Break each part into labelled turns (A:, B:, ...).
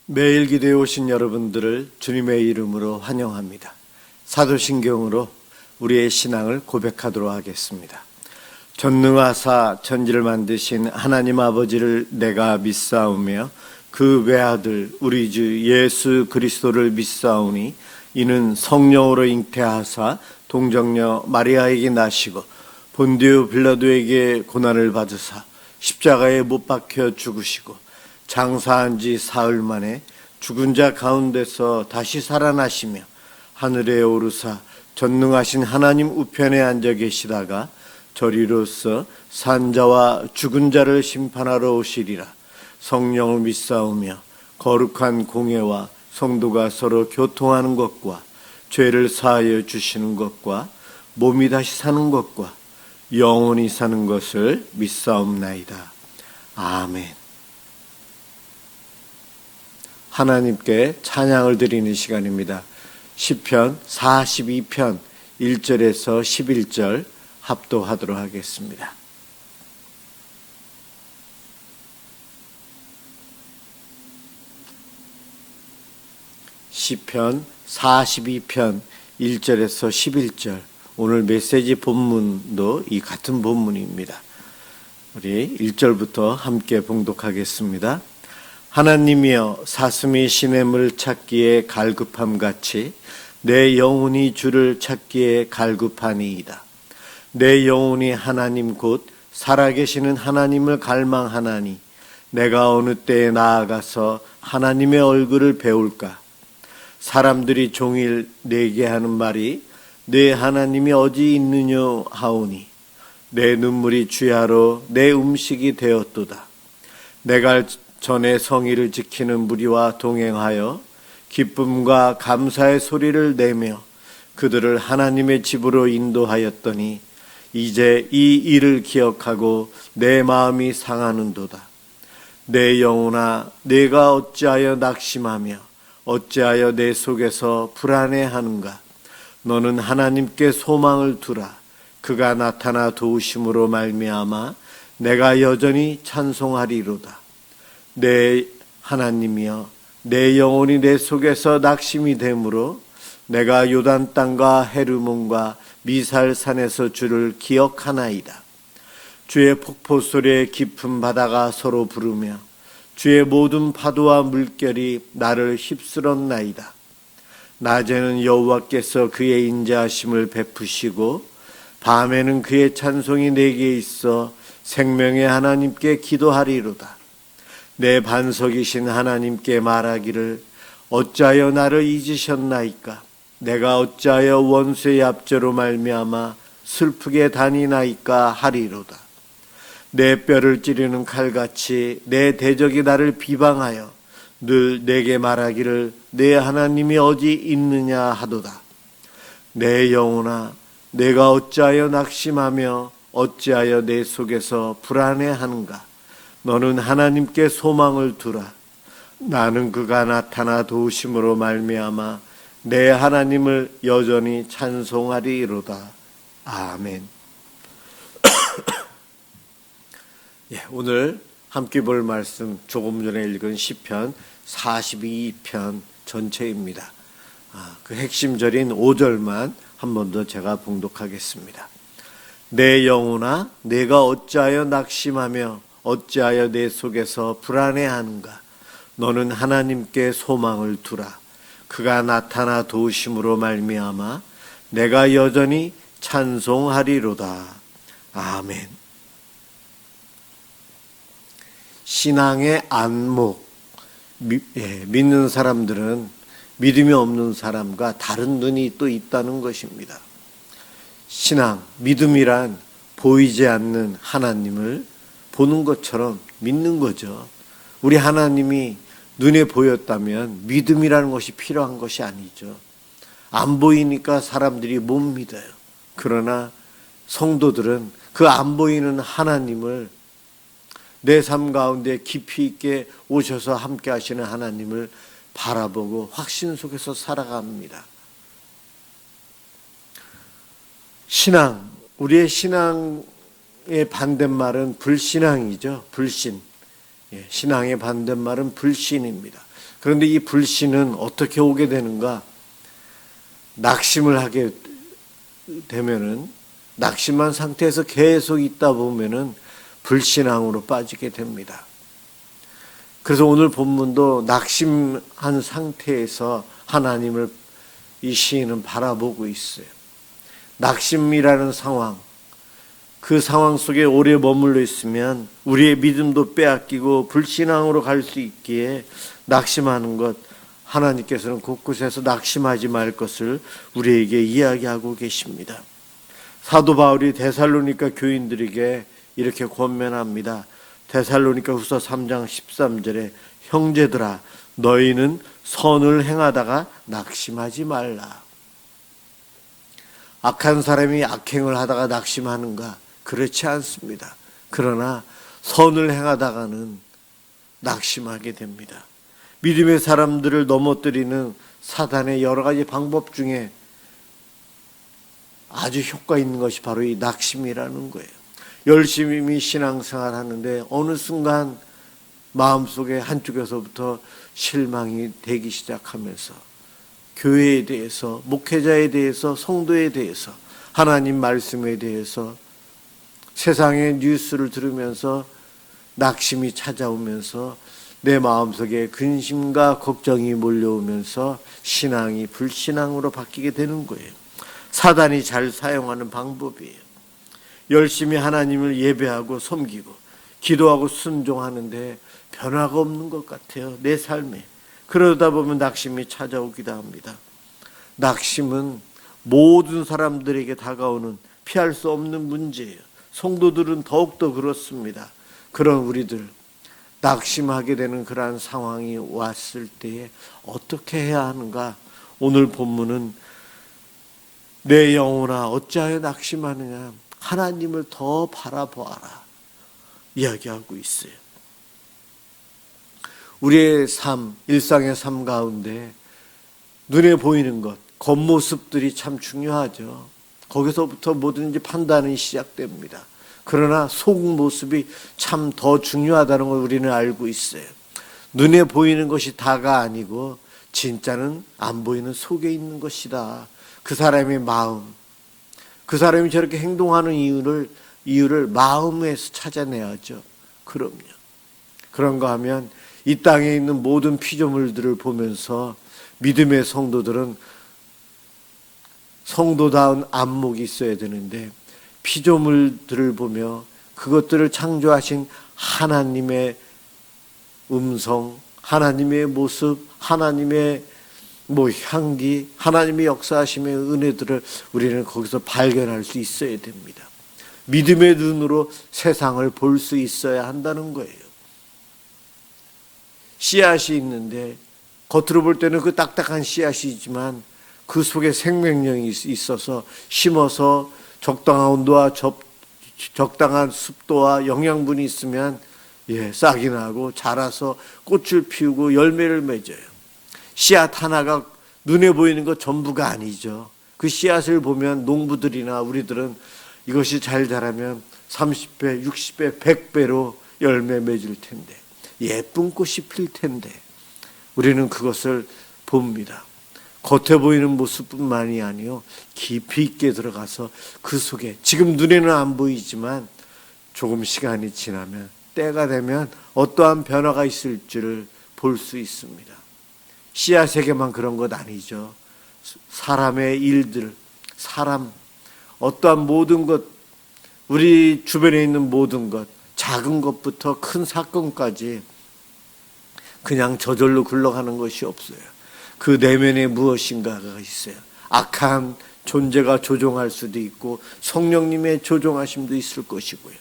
A: 매일 기도에 오신 여러분들을 주님의 이름으로 환영합니다. 사도신경으로 우리의 신앙을 고백하도록 하겠습니다. 전능하사 천지를 만드신 하나님 아버지를 내가 믿사오며 그 외아들 우리 주 예수 그리스도를 믿사오니 이는 성령으로 잉태하사 동정녀 마리아에게 나시고 본디오 빌라도에게 고난을 받으사 십자가에 못 박혀 죽으시고 장사한 지 사흘 만에 죽은 자 가운데서 다시 살아나시며 하늘에 오르사 전능하신 하나님 우편에 앉아 계시다가 저리로서 산자와 죽은 자를 심판하러 오시리라. 성령을 믿사오며 거룩한 공예와 성도가 서로 교통하는 것과 죄를 사하여 주시는 것과 몸이 다시 사는 것과 영원히 사는 것을 믿사옵나이다. 아멘. 하나님께 찬양을 드리는 시간입니다. 시편 42편 1절에서 11절 합독하도록 하겠습니다. 시편 42편 1절에서 11절, 오늘 메시지 본문도 이 같은 본문입니다. 우리 1절부터 함께 봉독하겠습니다. 하나님이여, 사슴이 시냇물 찾기에 갈급함같이 내 영혼이 주를 찾기에 갈급하니이다. 내 영혼이 하나님 곧 살아계시는 하나님을 갈망하나니 내가 어느 때에 나아가서 하나님의 얼굴을 배울까? 사람들이 종일 내게 하는 말이 내 하나님이 어디 있느냐 하오니 내 눈물이 주야로 내 음식이 되었도다. 내가 전에 성의를 지키는 무리와 동행하여 기쁨과 감사의 소리를 내며 그들을 하나님의 집으로 인도하였더니 이제 이 일을 기억하고 내 마음이 상하는도다. 내 영혼아, 내가 어찌하여 낙심하며 어찌하여 내 속에서 불안해하는가? 너는 하나님께 소망을 두라. 그가 나타나 도우심으로 말미암아 내가 여전히 찬송하리로다. 내 하나님이여, 내 영혼이 내 속에서 낙심이 되므로 내가 요단 땅과 헤르몬과 미살산에서 주를 기억하나이다. 주의 폭포 소리에 깊은 바다가 서로 부르며 주의 모든 파도와 물결이 나를 휩쓸었나이다. 낮에는 여호와께서 그의 인자하심을 베푸시고 밤에는 그의 찬송이 내게 있어 생명의 하나님께 기도하리로다. 내 반석이신 하나님께 말하기를 어찌하여 나를 잊으셨나이까? 내가 어찌하여 원수의 압제로 말미암아 슬프게 다니나이까 하리로다. 내 뼈를 찌르는 칼같이 내 대적이 나를 비방하여 늘 내게 말하기를 내 하나님이 어디 있느냐 하도다. 내 영혼아, 내가 어찌하여 낙심하며 어찌하여 내 속에서 불안해하는가? 너는 하나님께 소망을 두라. 나는 그가 나타나 도우심으로 말미암아 내 하나님을 여전히 찬송하리로다. 아멘. 오늘 함께 볼 말씀, 조금 전에 읽은 시편 42편 전체입니다. 그 핵심절인 5절만 한 번 더 제가 봉독하겠습니다. 내 영혼아, 내가 어찌하여 낙심하며 어찌하여 내 속에서 불안해하는가? 너는 하나님께 소망을 두라. 그가 나타나 도우심으로 말미암아 내가 여전히 찬송하리로다. 아멘. 신앙의 안목, 믿는 사람들은 믿음이 없는 사람과 다른 눈이 또 있다는 것입니다. 신앙, 믿음이란 보이지 않는 하나님을 보는 것처럼 믿는 거죠. 우리 하나님이 눈에 보였다면 믿음이라는 것이 필요한 것이 아니죠. 안 보이니까 사람들이 못 믿어요. 그러나 성도들은 그 안 보이는 하나님을, 내 삶 가운데 깊이 있게 오셔서 함께 하시는 하나님을 바라보고 확신 속에서 살아갑니다. 신앙, 우리의 신앙의 반대말은 불신앙이죠. 불신. 신앙의 반대말은 불신입니다. 그런데 이 불신은 어떻게 오게 되는가? 낙심을 하게 되면은, 낙심한 상태에서 계속 있다 보면은 불신앙으로 빠지게 됩니다. 그래서 오늘 본문도 낙심한 상태에서 하나님을 이 시인은 바라보고 있어요. 낙심이라는 상황, 그 상황 속에 오래 머물러 있으면 우리의 믿음도 빼앗기고 불신앙으로 갈 수 있기에 낙심하는 것, 하나님께서는 곳곳에서 낙심하지 말 것을 우리에게 이야기하고 계십니다. 사도 바울이 데살로니가 교인들에게 이렇게 권면합니다. 데살로니가 후서 3장 13절에 형제들아 너희는 선을 행하다가 낙심하지 말라. 악한 사람이 악행을 하다가 낙심하는가? 그렇지 않습니다. 그러나 선을 행하다가는 낙심하게 됩니다. 믿음의 사람들을 넘어뜨리는 사단의 여러 가지 방법 중에 아주 효과 있는 것이 바로 이 낙심이라는 거예요. 열심히 신앙생활 하는데 어느 순간 마음속에 한쪽에서부터 실망이 되기 시작하면서 교회에 대해서, 목회자에 대해서, 성도에 대해서, 하나님 말씀에 대해서 세상의 뉴스를 들으면서 낙심이 찾아오면서 내 마음속에 근심과 걱정이 몰려오면서 신앙이 불신앙으로 바뀌게 되는 거예요. 사단이 잘 사용하는 방법이에요. 열심히 하나님을 예배하고 섬기고 기도하고 순종하는데 변화가 없는 것 같아요. 내 삶에. 그러다 보면 낙심이 찾아오기도 합니다. 낙심은 모든 사람들에게 다가오는 피할 수 없는 문제예요. 성도들은 더욱더 그렇습니다. 그런 우리들, 낙심하게 되는 그러한 상황이 왔을 때에 어떻게 해야 하는가? 오늘 본문은 내 영혼아 어찌하여 낙심하느냐? 하나님을 더 바라보아라 이야기하고 있어요. 우리의 삶, 일상의 삶 가운데 눈에 보이는 것, 겉모습들이 참 중요하죠. 거기서부터 뭐든지 판단이 시작됩니다. 그러나 속 모습이 참 더 중요하다는 걸 우리는 알고 있어요. 눈에 보이는 것이 다가 아니고 진짜는 안 보이는 속에 있는 것이다. 그 사람의 마음, 그 사람이 저렇게 행동하는 이유를 마음에서 찾아내야죠. 그럼요. 그런가 하면 이 땅에 있는 모든 피조물들을 보면서 믿음의 성도들은 성도다운 안목이 있어야 되는데 피조물들을 보며 그것들을 창조하신 하나님의 음성, 하나님의 모습, 하나님의 향기, 하나님의 역사하심의 은혜들을 우리는 거기서 발견할 수 있어야 됩니다. 믿음의 눈으로 세상을 볼 수 있어야 한다는 거예요. 씨앗이 있는데 겉으로 볼 때는 그 딱딱한 씨앗이지만 그 속에 생명력이 있어서 심어서 적당한 온도와 적당한 습도와 영양분이 있으면 싹이 나고 자라서 꽃을 피우고 열매를 맺어요. 씨앗 하나가 눈에 보이는 것 전부가 아니죠. 그 씨앗을 보면 농부들이나 우리들은 이것이 잘 자라면 30배, 60배, 100배로 열매 맺을 텐데 예쁜 꽃이 필 텐데 우리는 그것을 봅니다. 겉에 보이는 모습뿐만이 아니요 깊이 있게 들어가서 그 속에 지금 눈에는 안 보이지만 조금 시간이 지나면 때가 되면 어떠한 변화가 있을 줄을 볼 수 있습니다. 씨앗에게만 그런 것 아니죠. 사람의 일들, 어떠한 모든 것, 우리 주변에 있는 모든 것, 작은 것부터 큰 사건까지 그냥 저절로 굴러가는 것이 없어요. 그 내면에 무엇인가가 있어요. 악한 존재가 조종할 수도 있고 성령님의 조종하심도 있을 것이고요.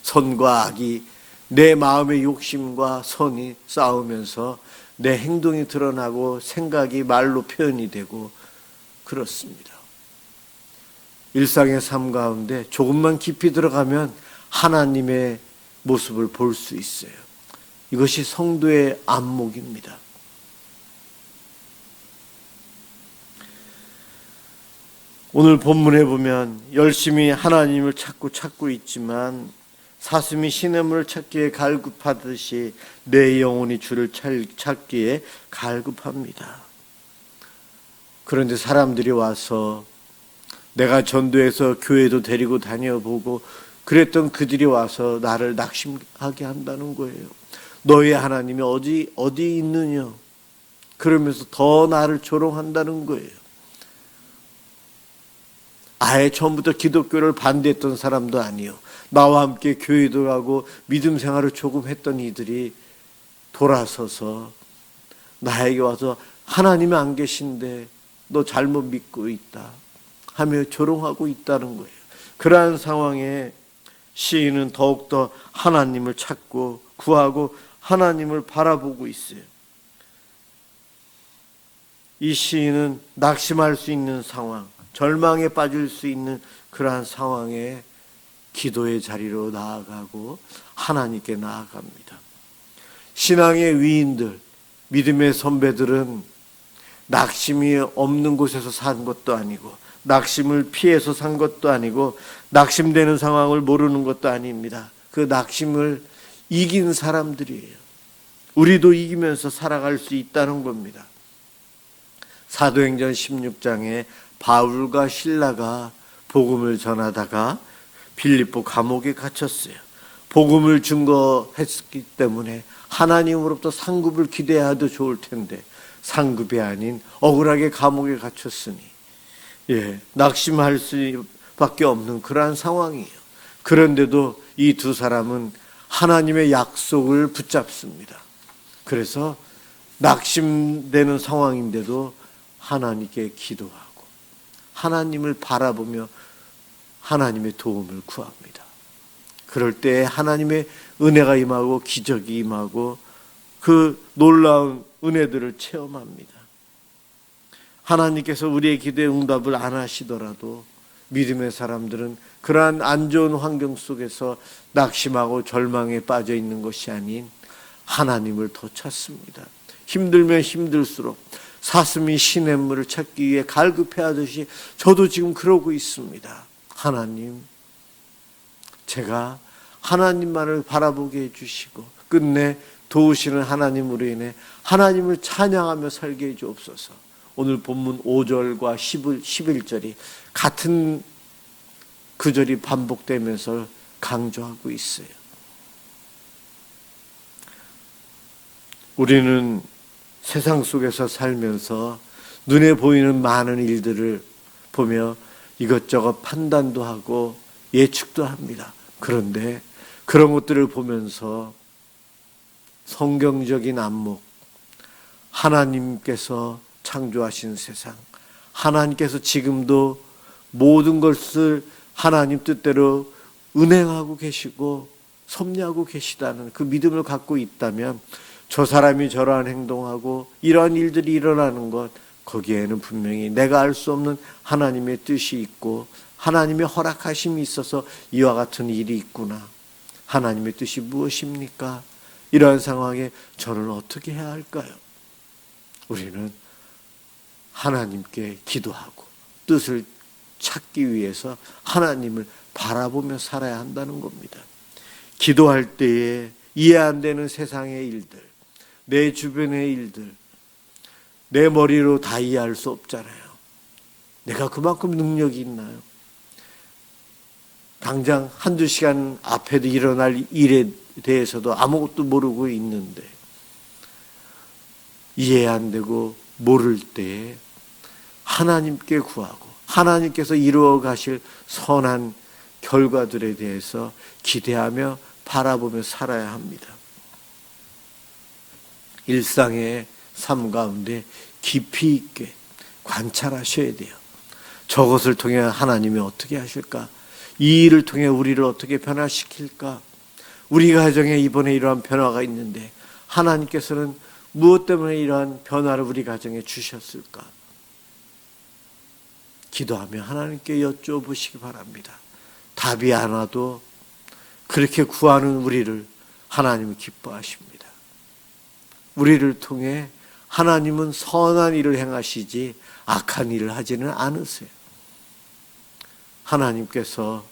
A: 선과 악이 내 마음의 욕심과 선이 싸우면서 내 행동이 드러나고 생각이 말로 표현이 되고 그렇습니다. 일상의 삶 가운데 조금만 깊이 들어가면 하나님의 모습을 볼 수 있어요. 이것이 성도의 안목입니다. 오늘 본문에 보면 열심히 하나님을 찾고 있지만 사슴이 시냇물을 찾기에 갈급하듯이 내 영혼이 주를 찾기에 갈급합니다. 그런데 사람들이 와서 내가 전도해서 교회도 데리고 다녀보고 그랬던 그들이 와서 나를 낙심하게 한다는 거예요. 너희 하나님이 어디 있느냐? 그러면서 더 나를 조롱한다는 거예요. 아예 처음부터 기독교를 반대했던 사람도 아니요. 나와 함께 교회도 가고 믿음 생활을 조금 했던 이들이 돌아서서 나에게 와서 하나님이 안 계신데 너 잘못 믿고 있다 하며 조롱하고 있다는 거예요. 그러한 상황에 시인은 더욱더 하나님을 찾고 구하고 하나님을 바라보고 있어요. 이 시인은 낙심할 수 있는 상황, 절망에 빠질 수 있는 그러한 상황에 기도의 자리로 나아가고 하나님께 나아갑니다. 신앙의 위인들, 믿음의 선배들은 낙심이 없는 곳에서 산 것도 아니고 낙심을 피해서 산 것도 아니고 낙심되는 상황을 모르는 것도 아닙니다. 그 낙심을 이긴 사람들이에요. 우리도 이기면서 살아갈 수 있다는 겁니다. 사도행전 16장에 바울과 실라가 복음을 전하다가 빌립보 감옥에 갇혔어요. 복음을 증거했기 때문에 하나님으로부터 상급을 기대해도 좋을 텐데 상급이 아닌 억울하게 감옥에 갇혔으니 낙심할 수밖에 없는 그러한 상황이에요. 그런데도 이 두 사람은 하나님의 약속을 붙잡습니다. 그래서 낙심되는 상황인데도 하나님께 기도하고 하나님을 바라보며 하나님의 도움을 구합니다. 그럴 때 하나님의 은혜가 임하고 기적이 임하고 그 놀라운 은혜들을 체험합니다. 하나님께서 우리의 기도에 응답을 안 하시더라도 믿음의 사람들은 그러한 안 좋은 환경 속에서 낙심하고 절망에 빠져 있는 것이 아닌 하나님을 더 찾습니다. 힘들면 힘들수록 사슴이 시냇물을 찾기 위해 갈급해하듯이 저도 지금 그러고 있습니다. 하나님, 제가 하나님만을 바라보게 해주시고 끝내 도우시는 하나님으로 인해 하나님을 찬양하며 살게 해주옵소서. 오늘 본문 5절과 11절이 같은 구절이 반복되면서 강조하고 있어요. 우리는 세상 속에서 살면서 눈에 보이는 많은 일들을 보며 이것저것 판단도 하고 예측도 합니다. 그런데 그런 것들을 보면서 성경적인 안목, 하나님께서 창조하신 세상, 하나님께서 지금도 모든 것을 하나님 뜻대로 운행하고 계시고 섭리하고 계시다는 그 믿음을 갖고 있다면 저 사람이 저러한 행동하고 이러한 일들이 일어나는 것, 거기에는 분명히 내가 알 수 없는 하나님의 뜻이 있고 하나님의 허락하심이 있어서 이와 같은 일이 있구나. 하나님의 뜻이 무엇입니까? 이러한 상황에 저는 어떻게 해야 할까요? 우리는 하나님께 기도하고 뜻을 찾기 위해서 하나님을 바라보며 살아야 한다는 겁니다. 기도할 때에 이해 안 되는 세상의 일들, 내 주변의 일들, 내 머리로 다 이해할 수 없잖아요. 내가 그만큼 능력이 있나요? 당장 한두 시간 앞에도 일어날 일에 대해서도 아무것도 모르고 있는데 이해 안 되고 모를 때에 하나님께 구하고 하나님께서 이루어 가실 선한 결과들에 대해서 기대하며 바라보며 살아야 합니다. 일상의 삶 가운데 깊이 있게 관찰하셔야 돼요. 저것을 통해 하나님이 어떻게 하실까? 이 일을 통해 우리를 어떻게 변화시킬까? 우리 가정에 이번에 이러한 변화가 있는데 하나님께서는 무엇 때문에 이러한 변화를 우리 가정에 주셨을까? 기도하며 하나님께 여쭤보시기 바랍니다. 답이 안 와도 그렇게 구하는 우리를 하나님은 기뻐하십니다. 우리를 통해 하나님은 선한 일을 행하시지 악한 일을 하지는 않으세요. 하나님께서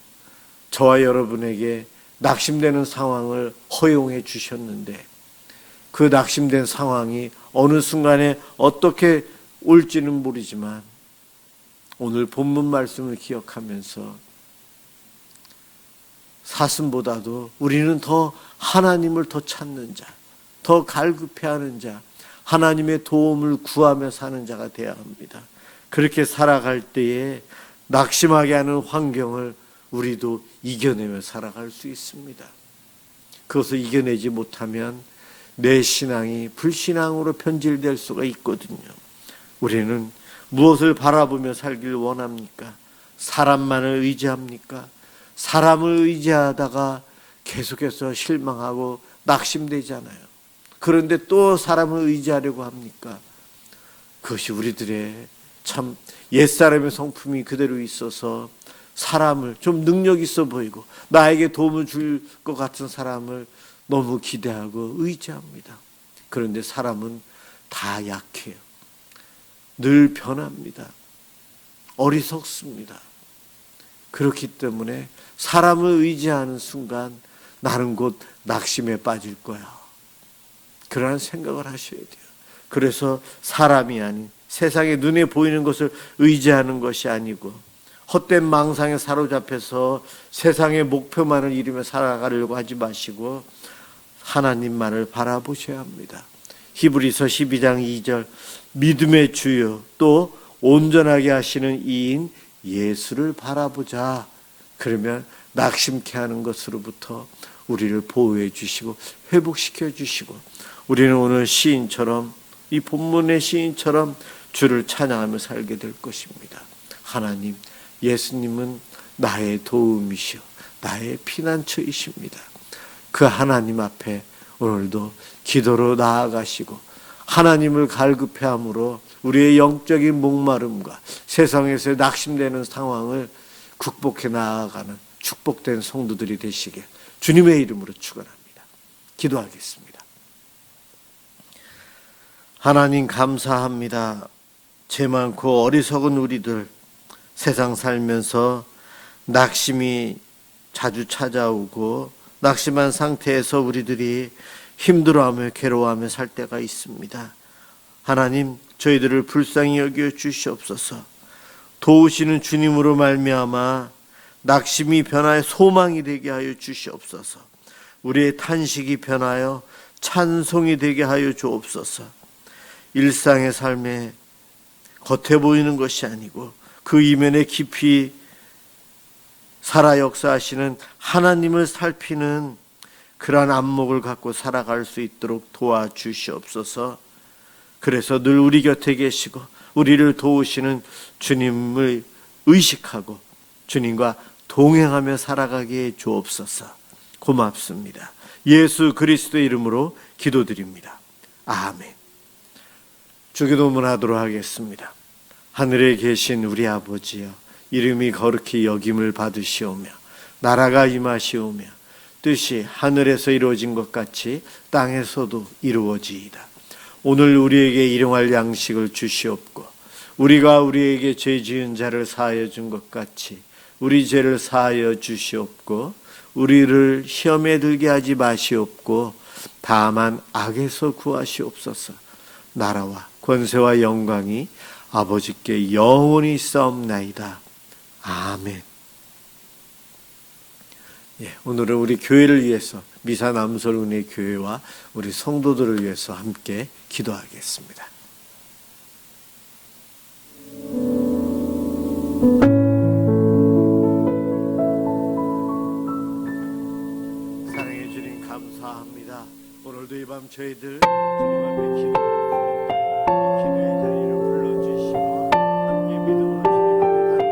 A: 저와 여러분에게 낙심되는 상황을 허용해 주셨는데 그 낙심된 상황이 어느 순간에 어떻게 올지는 모르지만 오늘 본문 말씀을 기억하면서 사슴보다도 우리는 더 하나님을 더 찾는 자, 더 갈급해하는 자, 하나님의 도움을 구하며 사는 자가 되어야 합니다. 그렇게 살아갈 때에 낙심하게 하는 환경을 우리도 이겨내며 살아갈 수 있습니다. 그것을 이겨내지 못하면 내 신앙이 불신앙으로 변질될 수가 있거든요. 우리는 무엇을 바라보며 살길 원합니까? 사람만을 의지합니까? 사람을 의지하다가 계속해서 실망하고 낙심되잖아요. 그런데 또 사람을 의지하려고 합니까? 그것이 우리들의 참 옛사람의 성품이 그대로 있어서 사람을 좀 능력 있어 보이고 나에게 도움을 줄 것 같은 사람을 너무 기대하고 의지합니다. 그런데 사람은 다 약해요. 늘 변합니다. 어리석습니다. 그렇기 때문에 사람을 의지하는 순간 나는 곧 낙심에 빠질 거야. 그러한 생각을 하셔야 돼요. 그래서 사람이 아닌 세상에 눈에 보이는 것을 의지하는 것이 아니고 헛된 망상에 사로잡혀서 세상의 목표만을 이루며 살아가려고 하지 마시고 하나님만을 바라보셔야 합니다. 히브리서 12장 2절 믿음의 주요 또 온전하게 하시는 이인 예수를 바라보자. 그러면 낙심케 하는 것으로부터 우리를 보호해 주시고 회복시켜 주시고 우리는 오늘 시인처럼 이 본문의 시인처럼 주를 찬양하며 살게 될 것입니다. 하나님, 예수님은 나의 도움이시오 나의 피난처이십니다. 그 하나님 앞에 오늘도 기도로 나아가시고 하나님을 갈급해함으로 우리의 영적인 목마름과 세상에서 낙심되는 상황을 극복해 나아가는 축복된 성도들이 되시게 주님의 이름으로 축원합니다. 기도하겠습니다. 하나님 감사합니다. 죄 많고 어리석은 우리들 세상 살면서 낙심이 자주 찾아오고 낙심한 상태에서 우리들이 힘들어하며 괴로워하며 살 때가 있습니다. 하나님, 저희들을 불쌍히 여겨 주시옵소서. 도우시는 주님으로 말미암아 낙심이 변하여 소망이 되게 하여 주시옵소서. 우리의 탄식이 변하여 찬송이 되게 하여 주옵소서. 일상의 삶에 겉에 보이는 것이 아니고 그 이면에 깊이 살아 역사하시는 하나님을 살피는 그러한 안목을 갖고 살아갈 수 있도록 도와주시옵소서. 그래서 늘 우리 곁에 계시고 우리를 도우시는 주님을 의식하고 주님과 동행하며 살아가게 해 주옵소서. 고맙습니다. 예수 그리스도의 이름으로 기도드립니다. 아멘. 주기도문 하도록 하겠습니다. 하늘에 계신 우리 아버지여, 이름이 거룩히 여김을 받으시오며 나라가 임하시오며 뜻이 하늘에서 이루어진 것 같이 땅에서도 이루어지이다. 오늘 우리에게 일용할 양식을 주시옵고 우리가 우리에게 죄 지은 자를 사하여 준 것 같이 우리 죄를 사하여 주시옵고 우리를 시험에 들게 하지 마시옵고 다만 악에서 구하시옵소서. 나라와 권세와 영광이 아버지께 영원히 있사옵나이다. 아멘. 오늘은 우리 교회를 위해서 미사 남설은혜 교회와 우리 성도들을 위해서 함께 기도하겠습니다. 사랑해 주님 감사합니다. 오늘도 이 밤 저희들 주님 앞에 기도할 수 있게 기도의 자리를 불러주시고 함께 믿음으로 주님 앞에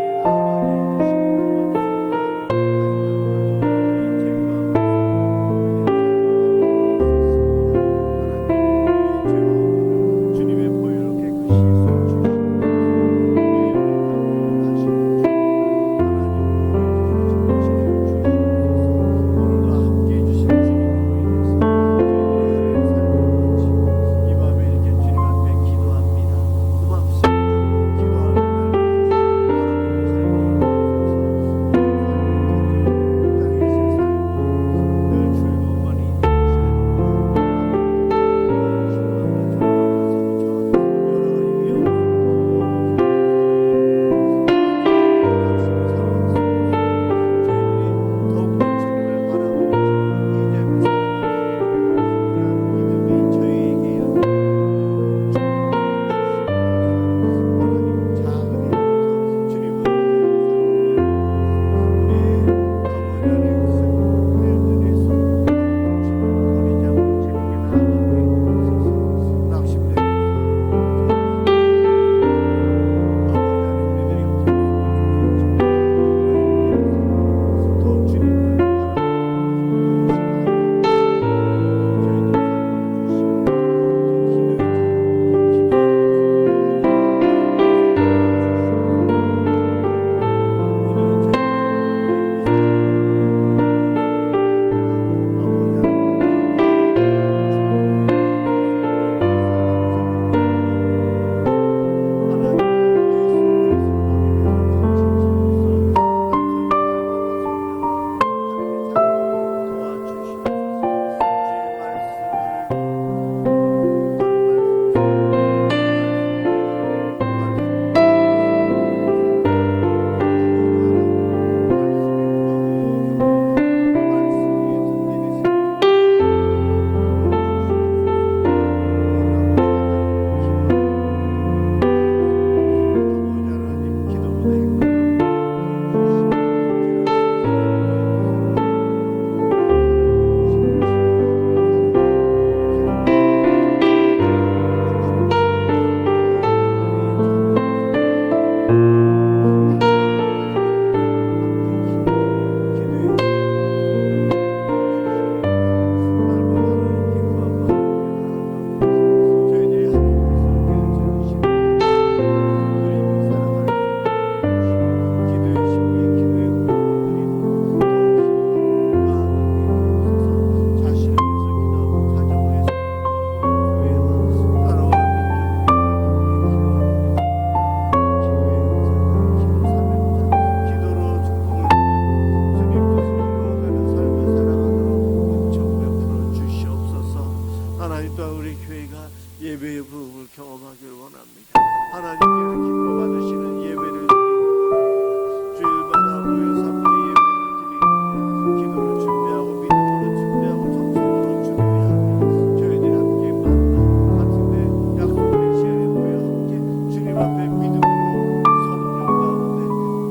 A: 하나님 또한 우리 교회가 예배의 부흥을 경험하기를 원합니다. 하나님께서 기뻐 받으시는 예배를 드리기를 원합니다. 주일마다 모여서 함께 예배를 드리고 기도로 준비하고 믿음으로 준비하고 정성으로 준비하고 저희들이 함께 만나 같은데 약속된 시간에 모여 함께 주님 앞에 믿음으로 성령 가운데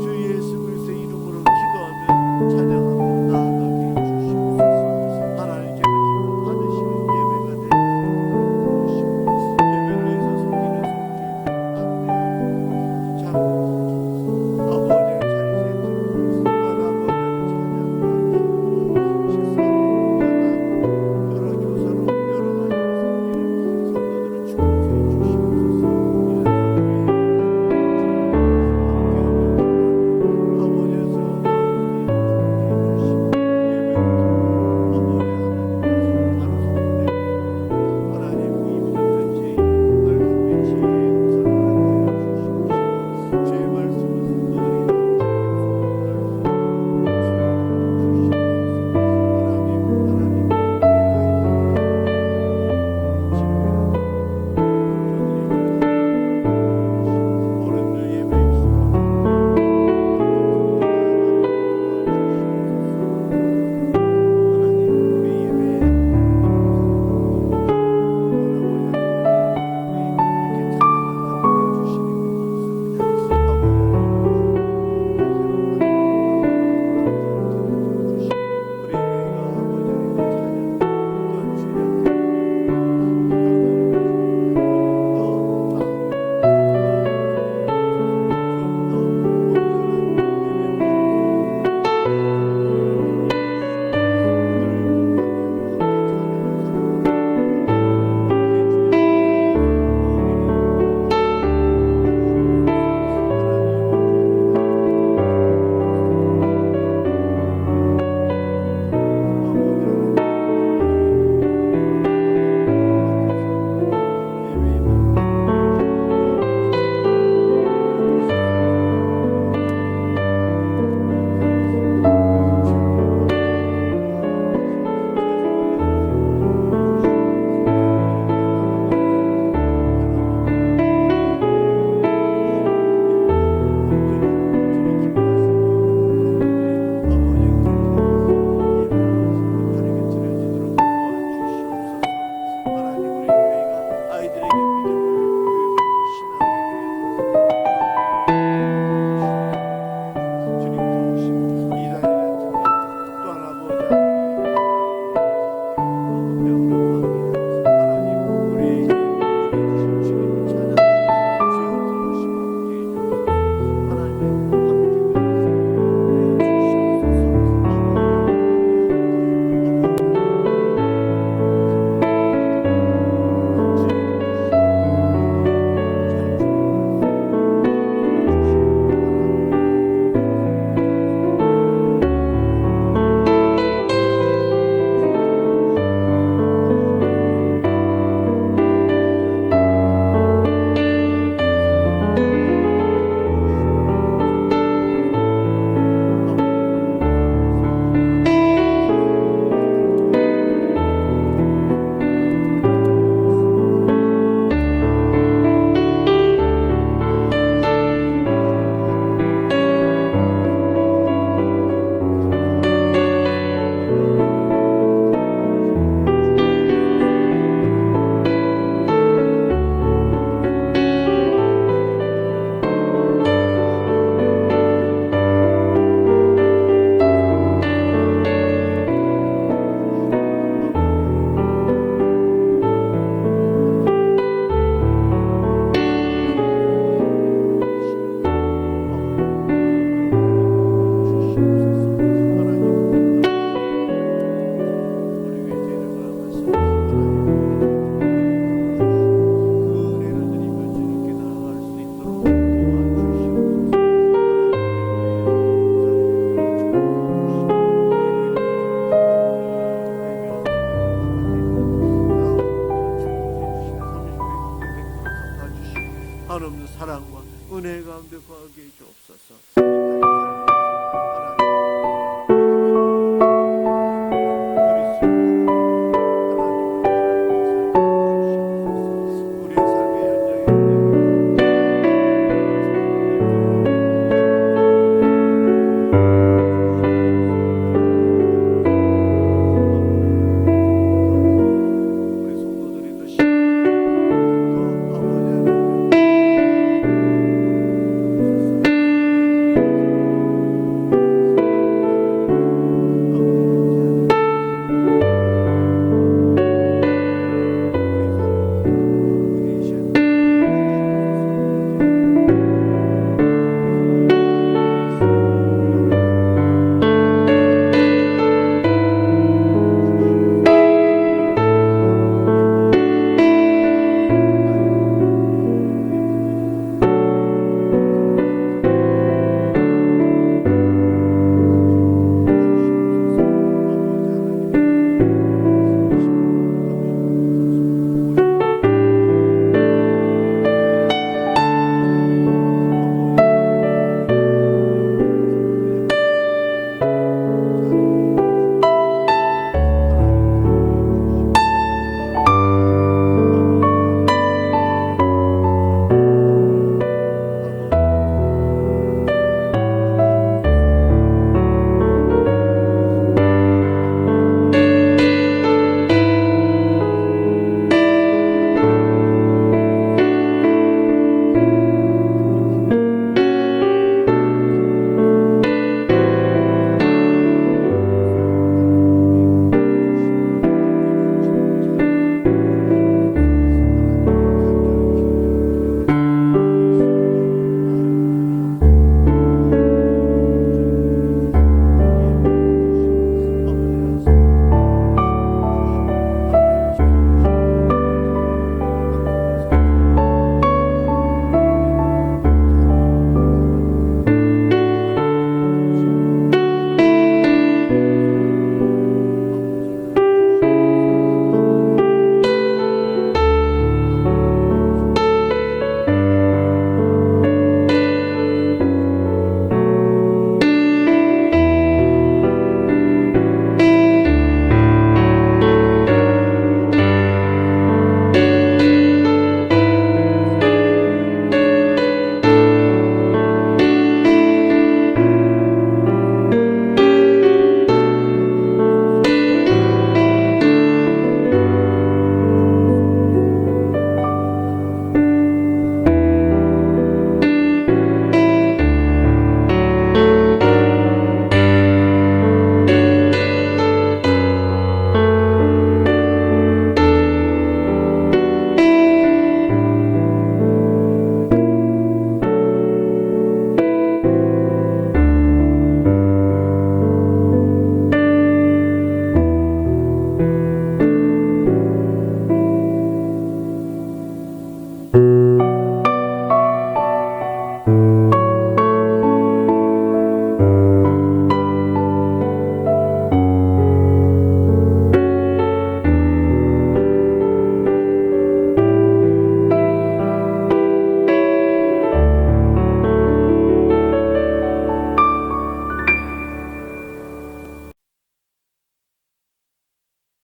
A: 주 예수 그리스도의 이름으로 기도하며 찬양하며 나아가게 해주시옵소서. 하나님께서 기뻐 받으시는 예배가 되도록 도와주시고 예배를 위해서 섬기는 성교회가 안내하고 자 아버지의 자리에 드리고 아버지의 찬양과 기도와 식사와 연합 여러 교사로 여러 가지 섬기는 성도들을 축복해 주시옵소서. 이런 아버지에서 하나님 이부족한 죄인 말씀의 지혜의 우선을 주시옵소서. 주의 말씀은 성도들이 어른들 예배 한없는 사랑과 은혜 가운데 거하게 해주옵소서.